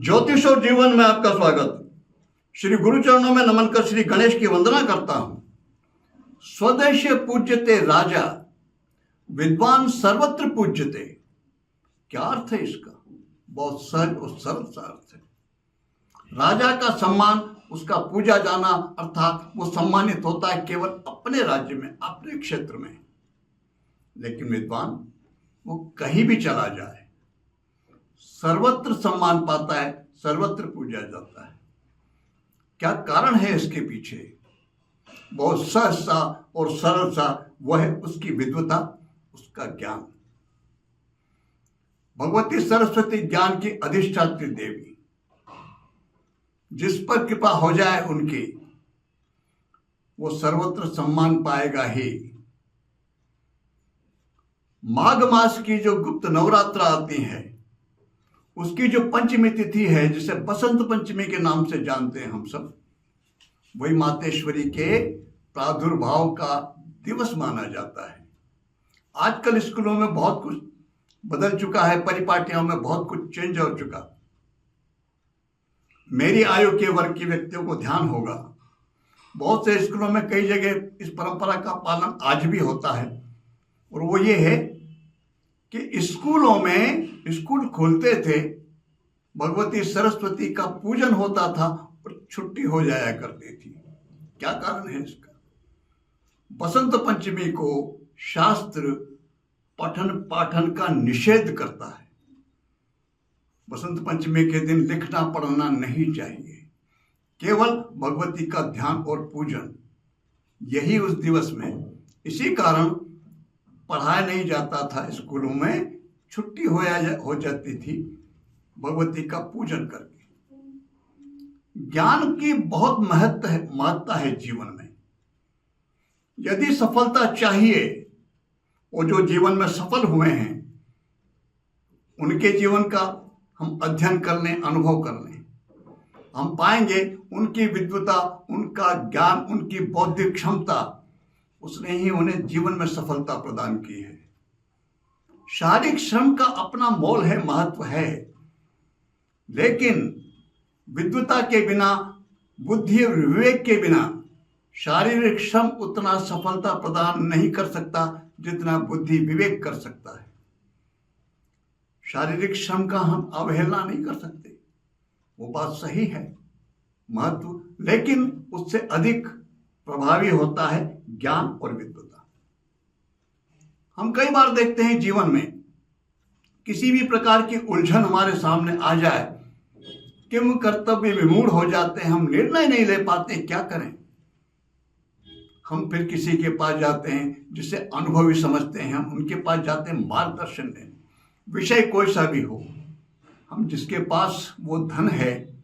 ज्योतिष और जीवन में आपका स्वागत। श्री गुरु चरणों में नमन कर श्री गणेश की वंदना करता हूं। स्वदेश पूज्यते राजा, विद्वान सर्वत्र पूज्यते। क्या अर्थ है इसका? बहुत सहज और सरल सा अर्थ है। राजा का सम्मान, उसका पूजा जाना, अर्थात वो सम्मानित होता है केवल अपने राज्य में, अपने क्षेत्र में। लेकिन विद्वान वो कहीं भी चला जाए, सर्वत्र सम्मान पाता है, सर्वत्र पूजा जाता है। क्या कारण है इसके पीछे? बहुत सहज सा और सरल सा, वह है उसकी विद्वता, उसका ज्ञान। भगवती सरस्वती ज्ञान की अधिष्ठात्री देवी, जिस पर कृपा हो जाए उनकी, वो सर्वत्र सम्मान पाएगा ही। माघ मास की जो गुप्त नवरात्र आती है, उसकी जो पंचमी तिथि है, जिसे बसंत पंचमी के नाम से जानते हैं हम सब, वही मातेश्वरी के प्रादुर्भाव का दिवस माना जाता है। आजकल स्कूलों में बहुत कुछ बदल चुका है, परिपाटियों में बहुत कुछ चेंज हो चुका। मेरी आयु के वर्ग के व्यक्तियों को ध्यान होगा, बहुत से स्कूलों में कई जगह इस परंपरा का पालन आज भी होता है। और वो ये है कि स्कूलों में, स्कूल खोलते थे, भगवती सरस्वती का पूजन होता था और छुट्टी हो जाया करती थी। क्या कारण है इसका? बसंत पंचमी को शास्त्र पठन पाठन का निषेध करता है। बसंत पंचमी के दिन लिखना पढ़ना नहीं चाहिए, केवल भगवती का ध्यान और पूजन, यही उस दिवस में। इसी कारण पढ़ाया नहीं जाता था, स्कूलों में छुट्टी हो जाती थी भगवती का पूजन करके। ज्ञान की बहुत महत्ता है जीवन में। यदि सफलता चाहिए, और जो जीवन में सफल हुए हैं उनके जीवन का हम अध्ययन कर लें, अनुभव कर लें, हम पाएंगे उनकी विद्वता, उनका ज्ञान, उनकी बौद्धिक क्षमता, उसने ही उन्हें जीवन में सफलता प्रदान की है। शारीरिक श्रम का अपना मोल है, महत्व है, लेकिन विद्वता के बिना, बुद्धि और विवेक के बिना शारीरिक श्रम उतना सफलता प्रदान नहीं कर सकता जितना बुद्धि विवेक कर सकता है। शारीरिक श्रम का हम अवहेलना नहीं कर सकते, वो बात सही है, महत्व, लेकिन उससे अधिक प्रभावी होता है ज्ञान और विद्वता। हम कई बार देखते हैं जीवन में किसी भी प्रकार की उलझन हमारे सामने आ जाए, किम कर्तव्य विमूढ़ हो जाते हैं, हम निर्णय नहीं ले पाते, क्या करें? हम फिर किसी के पास जाते हैं जिसे अनुभवी समझते हैं, हम उनके पास जाते हैं मार्गदर्शन लेने। विषय कोई सा भी हो, हम जिसके पास वो धन है,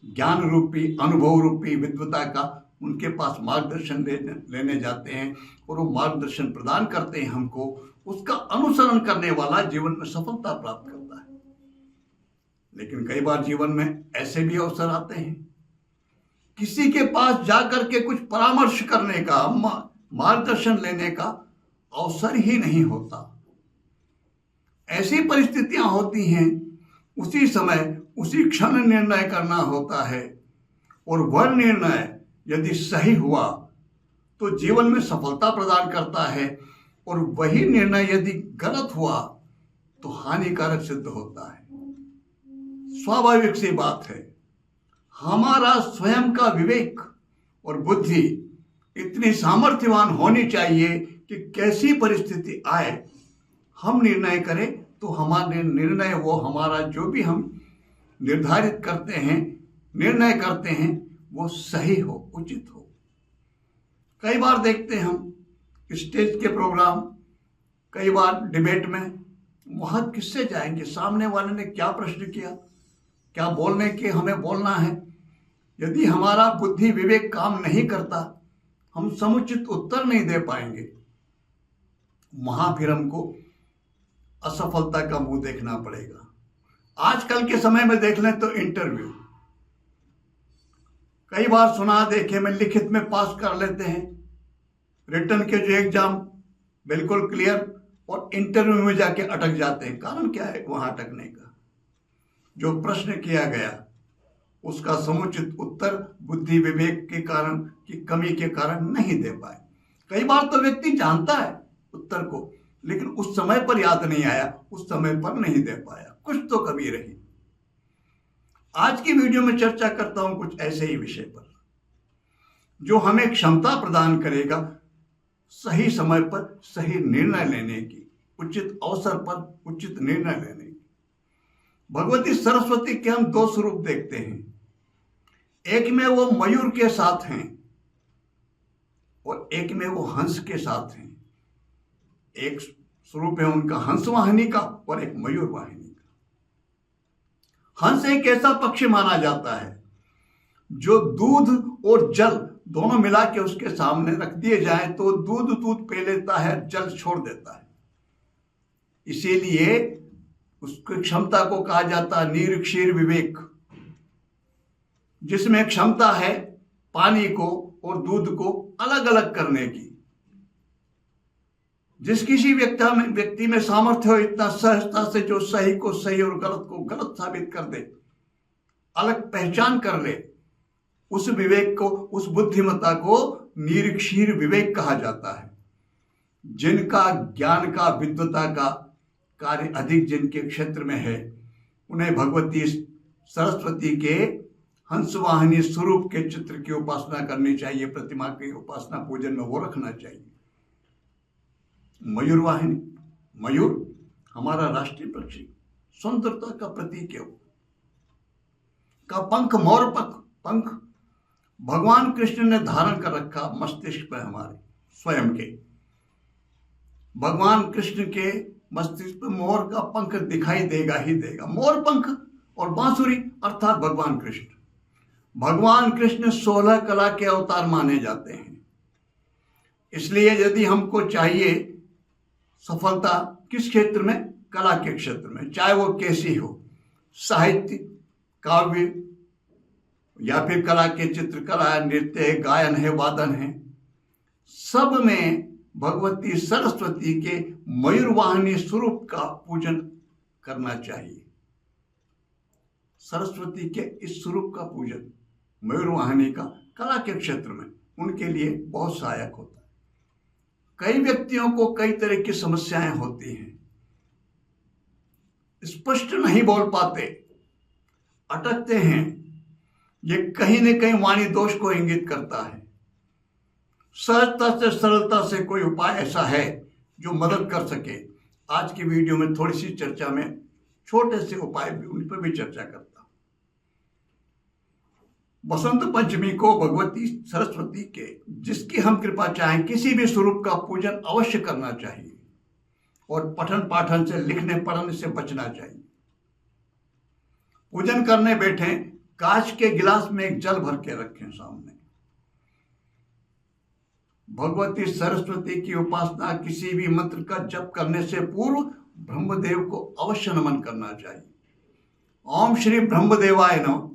ज्ञान रूपी, अनुभव रूपी, विद्वता का, उनके पास मार्गदर्शन लेने जाते हैं और वो मार्गदर्शन प्रदान करते हैं हमको। उसका अनुसरण करने वाला जीवन में सफलता प्राप्त करता है। लेकिन कई बार जीवन में ऐसे भी अवसर आते हैं, किसी के पास जाकर के कुछ परामर्श करने का, मार्गदर्शन लेने का अवसर ही नहीं होता। ऐसी परिस्थितियां होती हैं, उसी समय, उसी क्षण निर्णय करना होता है, और वह निर्णय यदि सही हुआ तो जीवन में सफलता प्रदान करता है, और वही निर्णय यदि गलत हुआ तो हानिकारक सिद्ध होता है। स्वाभाविक सी बात है, हमारा स्वयं का विवेक और बुद्धि इतनी सामर्थ्यवान होनी चाहिए कि कैसी परिस्थिति आए, हम निर्णय करें तो हमारे निर्णय, वो हमारा जो भी हम निर्धारित करते हैं, निर्णय करते हैं, वो सही हो, उचित हो। कई बार देखते हैं हम स्टेज के प्रोग्राम, कई बार डिबेट में, वहां किससे जाएंगे? सामने वाले ने क्या प्रश्न किया, क्या बोलने के हमें बोलना है। यदि हमारा बुद्धि विवेक काम नहीं करता, हम समुचित उत्तर नहीं दे पाएंगे। वहां फिर हमको असफलता का मुंह देखना पड़ेगा। आजकल के समय में देख लें तो इंटरव्यू, कई बार सुना देखे में लिखित में पास कर लेते हैं, रिटर्न के जो एग्जाम बिल्कुल क्लियर, और इंटरव्यू में जाके अटक जाते हैं। कारण क्या है वहां अटकने का? जो प्रश्न किया गया उसका समुचित उत्तर बुद्धि विवेक के कारण की कमी के कारण नहीं दे पाए। कई बार तो व्यक्ति जानता है उत्तर को, लेकिन उस समय पर याद नहीं आया, उस समय पर नहीं दे पाया, कुछ तो कमी रही। आज की वीडियो में चर्चा करता हूं कुछ ऐसे ही विषय पर जो हमें क्षमता प्रदान करेगा सही समय पर सही निर्णय लेने की, उचित अवसर पर उचित निर्णय लेने की। भगवती सरस्वती के हम दो स्वरूप देखते हैं। एक में वो मयूर के साथ हैं और एक में वो हंस के साथ हैं। एक स्वरूप है उनका हंस वाहिनी का और एक मयूर वाहिनी का। हंस एक ऐसा पक्षी माना जाता है जो दूध और जल दोनों मिला के उसके सामने रख दिए जाए तो दूध पी लेता है, जल छोड़ देता है। इसीलिए उसकी क्षमता को कहा जाता है नीर क्षीर विवेक, जिसमें क्षमता है पानी को और दूध को अलग अलग करने की। जिस किसी व्यक्ति में सामर्थ्य हो इतना सहजता से जो सही को सही और गलत को गलत साबित कर दे, अलग पहचान कर ले, उस विवेक को, उस बुद्धिमत्ता को निरीक्षीर विवेक कहा जाता है। जिनका ज्ञान का विद्वता का कार्य अधिक जिनके क्षेत्र में है, उन्हें भगवती सरस्वती के हंसवाहिनी स्वरूप के चित्र की उपासना करनी चाहिए, प्रतिमा की उपासना पूजन में वो रखना चाहिए। मयूर वाहिनी, मयूर हमारा राष्ट्रीय पक्षी, सुंदरता का प्रतीक है। वो का पंख, मोर पंख भगवान कृष्ण ने धारण कर रखा मस्तिष्क पर हमारे स्वयं के। भगवान कृष्ण के मस्तिष्क पर मोर का पंख दिखाई देगा ही देगा। मोर पंख और बांसुरी अर्थात भगवान कृष्ण। भगवान कृष्ण 16 कला के अवतार माने जाते हैं। इसलिए यदि हमको चाहिए सफलता किस क्षेत्र में, कला के क्षेत्र में, चाहे वो कैसी हो, साहित्य, काव्य या फिर कला के चित्रकला है, नृत्य है, गायन है, वादन है, सब में भगवती सरस्वती के मयूरवाहिनी स्वरूप का पूजन करना चाहिए। सरस्वती के इस स्वरूप का पूजन मयूरवाहिनी का कला के क्षेत्र में उनके लिए बहुत सहायक होता है। कई व्यक्तियों को कई तरह की समस्याएं होती हैं, स्पष्ट नहीं बोल पाते, अटकते हैं। ये कहीं न कहीं वाणी दोष को इंगित करता है। सहजता से सरलता से कोई उपाय ऐसा है जो मदद कर सके। आज की वीडियो में थोड़ी सी चर्चा में छोटे से उपाय भी उन पर भी चर्चा करता। बसंत पंचमी को भगवती सरस्वती के जिसकी हम कृपा चाहें किसी भी स्वरूप का पूजन अवश्य करना चाहिए और पठन पाठन से, लिखने पढ़ने से बचना चाहिए। पूजन करने बैठे कांच के गिलास में एक जल भर के रखें सामने। भगवती सरस्वती की उपासना किसी भी मंत्र का जप करने से पूर्व ब्रह्मदेव को अवश्य नमन करना चाहिए। ओम श्री ब्रह्मदेवाय नमः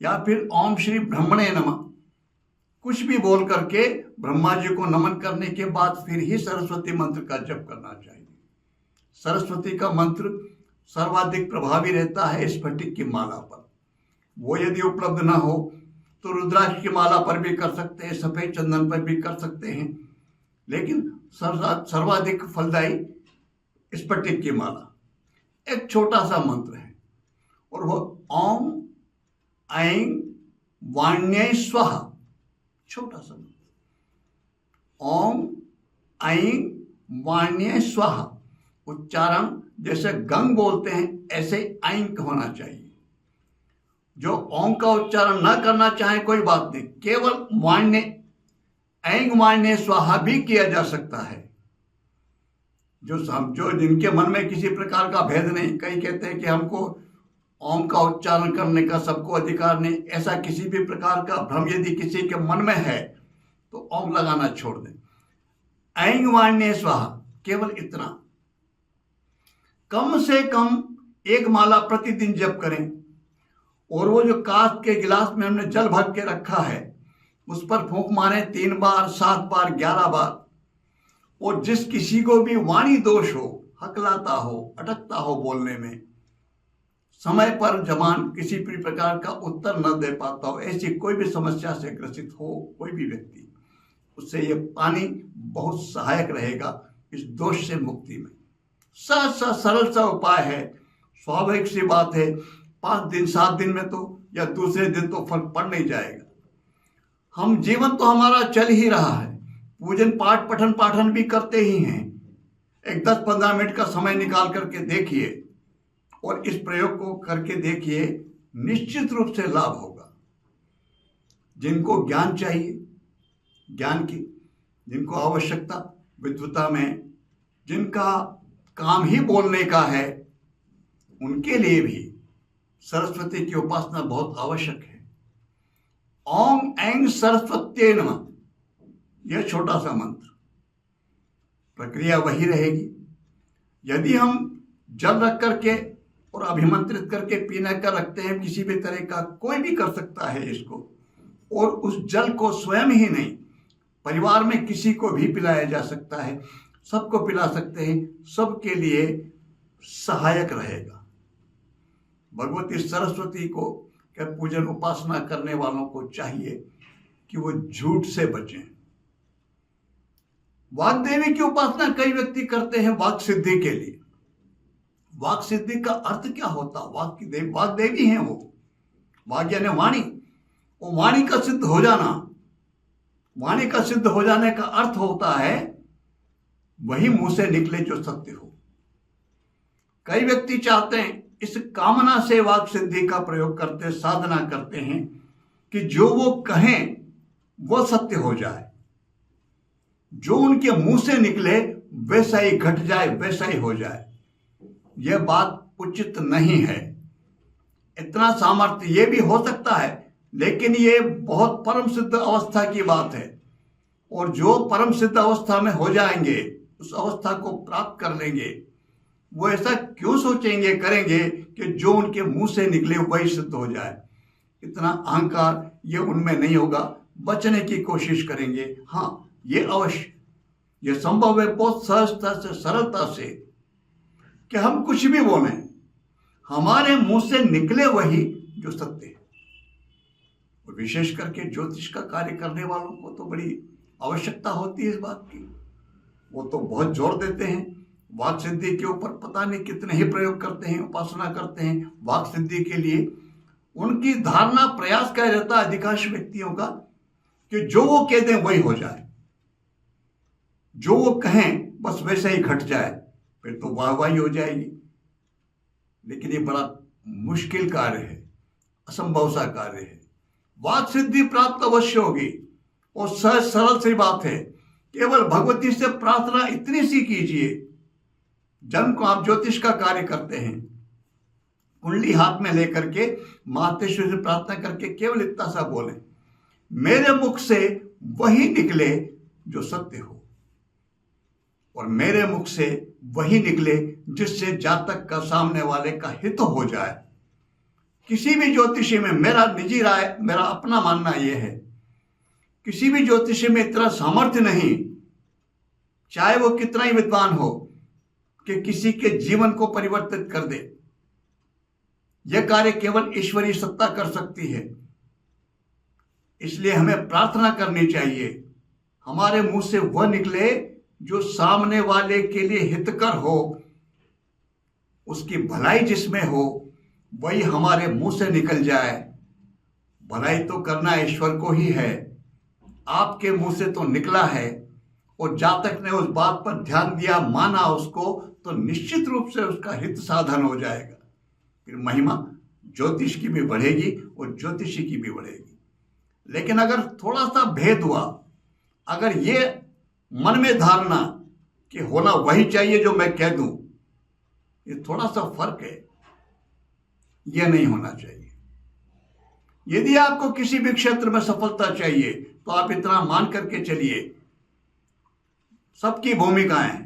या फिर ओम श्री ब्रह्मणे नमः, कुछ भी बोल करके ब्रह्मा जी को नमन करने के बाद फिर ही सरस्वती मंत्र का जप करना चाहिए। सरस्वती का मंत्र सर्वाधिक प्रभावी रहता है स्फटिक की माला पर। वो यदि उपलब्ध ना हो तो रुद्राक्ष की माला पर भी कर सकते हैं, सफेद चंदन पर भी कर सकते हैं, लेकिन सर्वाधिक फलदायी स्फटिक की माला। एक छोटा सा मंत्र है और वो ओम ऐं वाण्यै स्वाहा, छोटा सा मंत्र। ओम ऐं वाण्यै स्वाहा, उच्चारण जैसे गंग बोलते हैं ऐसे ऐं होना चाहिए। जो ओम का उच्चारण ना करना चाहे कोई बात नहीं, केवल वाण्य ऐं वाण्यै स्वाहा भी किया जा सकता है। जो जिनके मन में किसी प्रकार का भेद नहीं, कई कहते हैं कि हमको ओम का उच्चारण करने का सबको अधिकार नहीं, ऐसा किसी भी प्रकार का भ्रम यदि किसी के मन में है तो ओम लगाना छोड़ दें। ऐं वाण्यै स्वाहा, केवल इतना। कम से कम एक माला प्रतिदिन जप करें और वो जो कांच के गिलास में हमने जल भर के रखा है उस पर फूंक मारें 3 बार, 7 बार, 11 बार। और जिस किसी को भी वाणी दोष हो, हकलाता हो, अटकता हो बोलने में, समय पर जवान किसी भी प्रकार का उत्तर न दे पाता हो, ऐसी कोई भी समस्या से ग्रसित हो कोई भी व्यक्ति, उससे ये पानी बहुत सहायक रहेगा इस दोष से मुक्ति में। सहज सा सरल सा उपाय है, स्वाभाविक सी बात है। 5 दिन 7 दिन में तो या दूसरे दिन तो फर्क पड़ नहीं जाएगा। हम जीवन तो हमारा चल ही रहा है, पूजन पाठ पठन पाठन भी करते ही हैं। एक 10-15 मिनट का समय निकाल करके देखिए और इस प्रयोग को करके देखिए, निश्चित रूप से लाभ होगा। जिनको ज्ञान चाहिए, ज्ञान की जिनको आवश्यकता विद्वता में, जिनका काम ही बोलने का है, उनके लिए भी सरस्वती की उपासना बहुत आवश्यक है। ओम ऐं सरस्वत्यै नमः, यह छोटा सा मंत्र, प्रक्रिया वही रहेगी। यदि हम जल रख करके और अभिमंत्रित करके पीने का रखते हैं, किसी भी तरह का कोई भी कर सकता है इसको, और उस जल को स्वयं ही नहीं, परिवार में किसी को भी पिलाया जा सकता है, सबको पिला सकते हैं, सबके लिए सहायक रहेगा। भगवती सरस्वती को क्या पूजन उपासना करने वालों को चाहिए कि वो झूठ से बचें। वाग देवी की उपासना कई व्यक्ति करते हैं वाक सिद्धि के लिए। वाक सिद्धि का अर्थ क्या होता? वाग देवी हैं वो। वाग यानी वाणी, वो वाणी का सिद्ध हो जाना। वाणी का सिद्ध हो जाने का अर्थ होता है वही मुंह से निकले जो सत्य हो। कई व्यक्ति चाहते हैं, इस कामना से वाक सिद्धि का प्रयोग करते, साधना करते हैं कि जो वो कहें वो सत्य हो जाए, जो उनके मुंह से निकले वैसा ही घट जाए, वैसा ही हो जाए। यह बात उचित नहीं है। इतना सामर्थ्य ये भी हो सकता है, लेकिन ये बहुत परम सिद्ध अवस्था की बात है। और जो परम सिद्ध अवस्था में हो जाएंगे, उस अवस्था को प्राप्त कर लेंगे, वो ऐसा क्यों सोचेंगे करेंगे कि जो उनके मुंह से निकले वही सिद्ध हो जाए। इतना अहंकार ये उनमें नहीं होगा, बचने की कोशिश करेंगे। हाँ, ये अवश्य, ये संभव है बहुत सहजता से, सरलता से, कि हम कुछ भी बोलें, हमारे मुंह से निकले वही जो सत्य है। और विशेष करके ज्योतिष का कार्य करने वालों को तो बड़ी आवश्यकता होती है इस बात की। वो तो बहुत जोर देते हैं वाक सिद्धि के ऊपर, पता नहीं कितने ही प्रयोग करते हैं, उपासना करते हैं वाक सिद्धि के लिए। उनकी धारणा, प्रयास क्या रहता है अधिकांश व्यक्तियों का, कि जो वो कह दें वही हो जाए, जो वो कहें बस वैसे ही घट जाए, फिर तो वाहवाही हो जाएगी। लेकिन ये बड़ा मुश्किल कार्य है, असंभव सा कार्य है। वाक सिद्धि प्राप्त अवश्य होगी और सहज सरल सी बात है। केवल भगवती से प्रार्थना इतनी सी कीजिए, जन्म को आप ज्योतिष का कार्य करते हैं, कुंडली हाथ में लेकर के मातेश्वर से प्रार्थना करके केवल इतना सा बोलें, मेरे मुख से वही निकले जो सत्य हो, और मेरे मुख से वही निकले जिससे जातक का, सामने वाले का हित हो जाए। किसी भी ज्योतिषी में, मेरा निजी राय, मेरा अपना मानना यह है, किसी भी ज्योतिषी में इतना सामर्थ्य नहीं, चाहे वो कितना ही विद्वान हो, कि किसी के जीवन को परिवर्तित कर दे। यह कार्य केवल ईश्वरीय सत्ता कर सकती है। इसलिए हमें प्रार्थना करनी चाहिए, हमारे मुंह से वह निकले जो सामने वाले के लिए हितकर हो, उसकी भलाई जिसमें हो वही हमारे मुंह से निकल जाए। भलाई तो करना ईश्वर को ही है, आपके मुंह से तो निकला है, और जातक ने उस बात पर ध्यान दिया, माना उसको, तो निश्चित रूप से उसका हित साधन हो जाएगा। फिर महिमा ज्योतिष की भी बढ़ेगी और ज्योतिषी की भी बढ़ेगी। लेकिन अगर थोड़ा सा भेद हुआ, अगर ये मन में धारणा कि होना वही चाहिए जो मैं कह दूं, ये थोड़ा सा फर्क है, यह नहीं होना चाहिए। यदि आपको किसी भी क्षेत्र में सफलता चाहिए तो आप इतना मान करके चलिए, सबकी भूमिकाएं,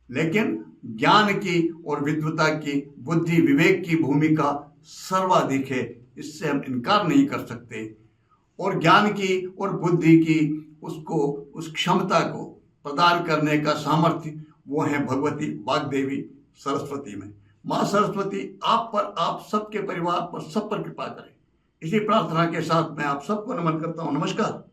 लेकिन ज्ञान की और विद्वता की, बुद्धि विवेक की भूमिका सर्वाधिक है, इससे हम इनकार नहीं कर सकते। और ज्ञान की और बुद्धि की, उसको, उस क्षमता को प्रदान करने का सामर्थ्य वो है भगवती वाग्देवी सरस्वती में। माँ सरस्वती आप पर, आप सबके परिवार पर, सब पर कृपा करें। इसी प्रार्थना के साथ मैं आप सबको नमन करता हूँ। नमस्कार।